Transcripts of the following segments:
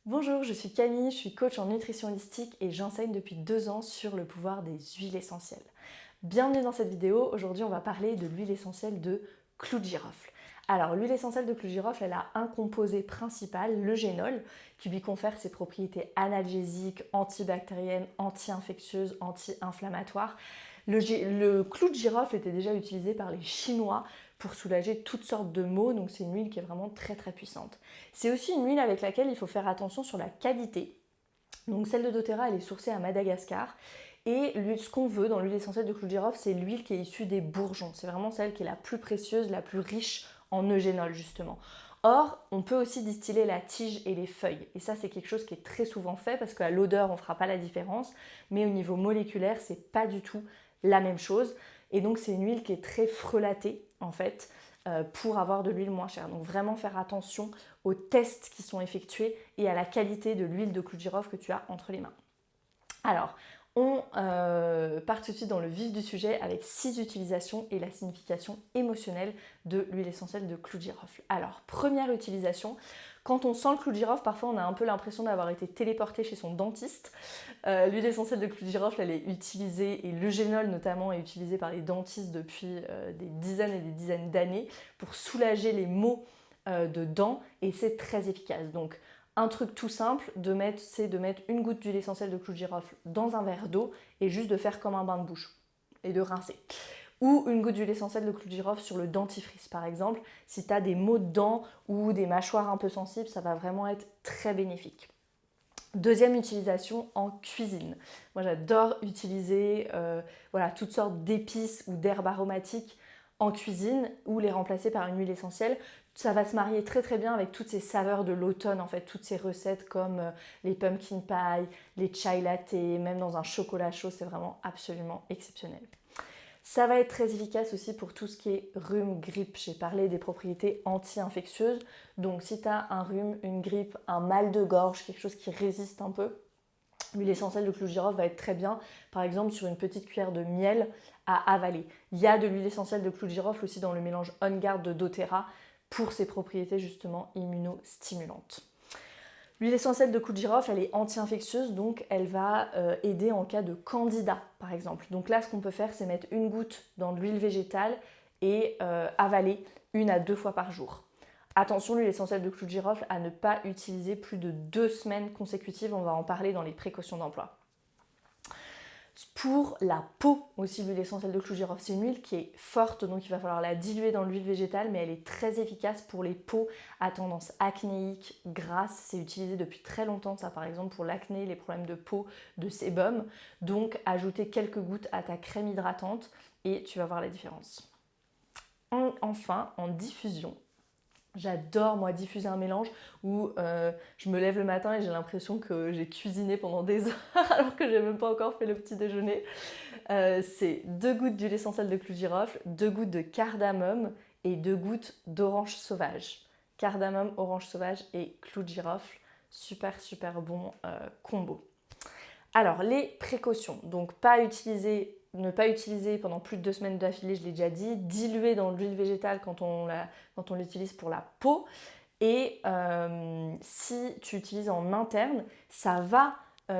Bonjour, je suis Camille, je suis coach en nutrition holistique et j'enseigne depuis 2 ans sur le pouvoir des huiles essentielles. Bienvenue dans cette vidéo, aujourd'hui on va parler de l'huile essentielle de clou de girofle. Alors l'huile essentielle de clou de girofle, elle a un composé principal, le génol, qui lui confère ses propriétés analgésiques, antibactériennes, anti-infectieuses, anti-inflammatoires. Le clou de girofle était déjà utilisé par les Chinois pour soulager toutes sortes de maux, donc c'est une huile qui est vraiment très très puissante. C'est aussi une huile avec laquelle il faut faire attention sur la qualité. Donc celle de doTERRA, elle est sourcée à Madagascar. Et ce qu'on veut dans l'huile essentielle de clou de girofle, c'est l'huile qui est issue des bourgeons. C'est vraiment celle qui est la plus précieuse, la plus riche en eugénol justement. Or, on peut aussi distiller la tige et les feuilles. Et ça, c'est quelque chose qui est très souvent fait parce qu'à l'odeur, on ne fera pas la différence. Mais au niveau moléculaire, c'est pas du tout la même chose. Et donc, c'est une huile qui est très frelatée en fait pour avoir de l'huile moins chère. Donc, vraiment faire attention aux tests qui sont effectués et à la qualité de l'huile de clou de girofle que tu as entre les mains. Alors, on part tout de suite dans le vif du sujet avec 6 utilisations et la signification émotionnelle de l'huile essentielle de clou de girofle. Alors, première utilisation, quand on sent le clou de girofle, parfois on a un peu l'impression d'avoir été téléporté chez son dentiste. L'huile essentielle de clou de girofle, elle est utilisée, et l'eugénol notamment est utilisé par les dentistes depuis des dizaines et des dizaines d'années pour soulager les maux de dents, et c'est très efficace. Donc, un truc tout simple c'est de mettre une goutte d'huile essentielle de clou de girofle dans un verre d'eau et juste de faire comme un bain de bouche et de rincer. Ou une goutte d'huile essentielle de clou de girofle sur le dentifrice par exemple. Si tu as des maux de dents ou des mâchoires un peu sensibles, ça va vraiment être très bénéfique. Deuxième utilisation en cuisine. Moi j'adore utiliser toutes sortes d'épices ou d'herbes aromatiques en cuisine ou les remplacer par une huile essentielle. Ça va se marier très très bien avec toutes ces saveurs de l'automne, en fait, toutes ces recettes comme les pumpkin pie, les chai latte, même dans un chocolat chaud, c'est vraiment absolument exceptionnel. Ça va être très efficace aussi pour tout ce qui est rhume, grippe. J'ai parlé des propriétés anti-infectieuses. Donc si tu as un rhume, une grippe, un mal de gorge, quelque chose qui résiste un peu, l'huile essentielle de clou de girofle va être très bien, par exemple sur une petite cuillère de miel à avaler. Il y a de l'huile essentielle de clou de girofle aussi dans le mélange On Guard de doTERRA pour ses propriétés justement immunostimulantes. L'huile essentielle de clou de girofle, elle est anti-infectieuse, donc elle va aider en cas de candida, par exemple. Donc là, ce qu'on peut faire, c'est mettre une goutte dans de l'huile végétale et avaler 1 à 2 fois par jour. Attention, l'huile essentielle de clou de girofle à ne pas utiliser plus de 2 semaines consécutives, on va en parler dans les précautions d'emploi. Pour la peau aussi, l'huile essentielle de clou de girofle, c'est une huile qui est forte, donc il va falloir la diluer dans l'huile végétale, mais elle est très efficace pour les peaux à tendance acnéique, grasse. C'est utilisé depuis très longtemps, ça par exemple pour l'acné, les problèmes de peau, de sébum. Donc ajouter quelques gouttes à ta crème hydratante et tu vas voir la différence. Enfin, en diffusion, j'adore moi diffuser un mélange où je me lève le matin et j'ai l'impression que j'ai cuisiné pendant des heures alors que j'ai même pas encore fait le petit déjeuner. C'est 2 gouttes d'huile essentielle de clou de girofle, 2 gouttes de cardamome et 2 gouttes d'orange sauvage. Cardamome, orange sauvage et clou de girofle, super super bon combo. Alors les précautions, donc ne pas utiliser pendant plus de 2 semaines d'affilée, je l'ai déjà dit, diluer dans l'huile végétale quand on l'utilise pour la peau. Et si tu utilises en interne, ça va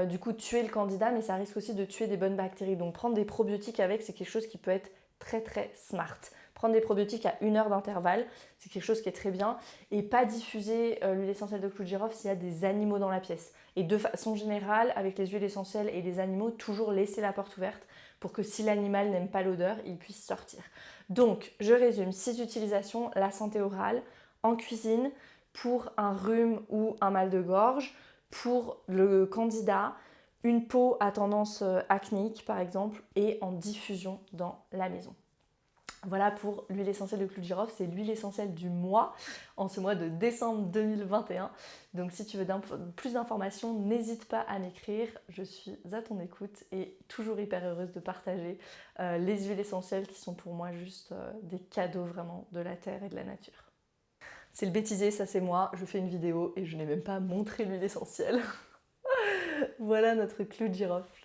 du coup tuer le candida, mais ça risque aussi de tuer des bonnes bactéries. Donc prendre des probiotiques avec, c'est quelque chose qui peut être très très smart. Prendre des probiotiques à 1 heure d'intervalle, c'est quelque chose qui est très bien. Et pas diffuser l'huile essentielle de clou de girofle s'il y a des animaux dans la pièce. Et de façon générale, avec les huiles essentielles et les animaux, toujours laisser la porte ouverte pour que si l'animal n'aime pas l'odeur, il puisse sortir. Donc, je résume, 6 utilisations, la santé orale, en cuisine, pour un rhume ou un mal de gorge, pour le candida, une peau à tendance acnéique par exemple, et en diffusion dans la maison. Voilà pour l'huile essentielle de clou de girofle, c'est l'huile essentielle du mois, en ce mois de décembre 2021. Donc si tu veux plus d'informations, n'hésite pas à m'écrire, je suis à ton écoute et toujours hyper heureuse de partager les huiles essentielles qui sont pour moi juste des cadeaux vraiment de la terre et de la nature. C'est le bêtisier, ça c'est moi, je fais une vidéo et je n'ai même pas montré l'huile essentielle. Voilà notre clou de girofle.